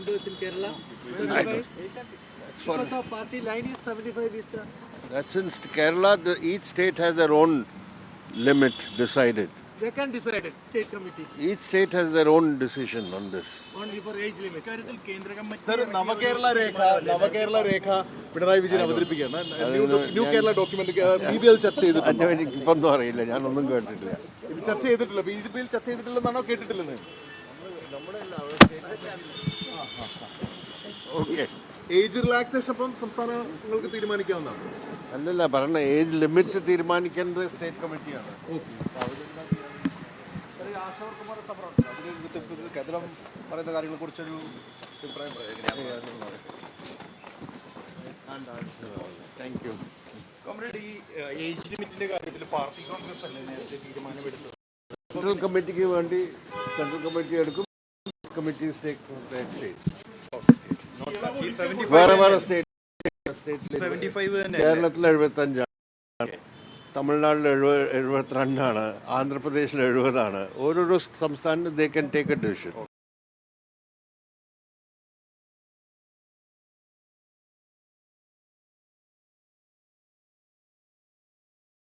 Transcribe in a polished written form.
members in Kerala. 75. Because of party line is 75 is the. That's in Kerala. Each state has their own limit decided. They can decide it, state committee. Each state has their own decision on this. Only for age limit. Sir നവകേരള രേഖ പിണറായി വിജയൻ അവതരിപ്പിക്കുകയാണ് new Kerala document BJP അത് ചർച്ച ചെയ്തിട്ടുണ്ട്. എനിക്കിപ്പൊന്നും അറിയില്ല, ഞാനൊന്നും കേട്ടിട്ടില്ല. ഇത് ചർച്ച ചെയ്തിട്ടില്ല, BJP ചർച്ച ചെയ്തിട്ടില്ലെന്നാണോ കേട്ടിട്ടില്ലെന്ന്? ഓക്കെ, ഏജ് റിലാക്സേഷൻ അപ്പം സംസ്ഥാനങ്ങൾക്ക് തീരുമാനിക്കാവുന്നതാണ്. അല്ലല്ല പറഞ്ഞ ഏജ് ലിമിറ്റ് തീരുമാനിക്കേണ്ടത് സ്റ്റേറ്റ് കമ്മിറ്റിയാണ്. കേന്ദ്രം പറയുന്ന കാര്യങ്ങളെ കുറിച്ചൊരു അഭിപ്രായം താങ്ക് യു. കോമ്രേഡ്, ഈ ഏജ് ലിമിറ്റിന്റെ കാര്യത്തിൽ പാർട്ടി കോൺഗ്രസ് അല്ലേ നേരത്തെ തീരുമാനമെടുത്തത്? സെൻട്രൽ കമ്മിറ്റിക്ക് വേണ്ടി സെൻട്രൽ കമ്മിറ്റി എടുക്കും, കമ്മിറ്റി വേറെ വേറെ സ്റ്റേറ്റിൽ കേരളത്തിൽ 75, തമിഴ്നാട്ടിൽ 72, ആന്ധ്രാപ്രദേശിൽ 70. ഓരോരോ സംസ്ഥാനത്ത് they can take A decision.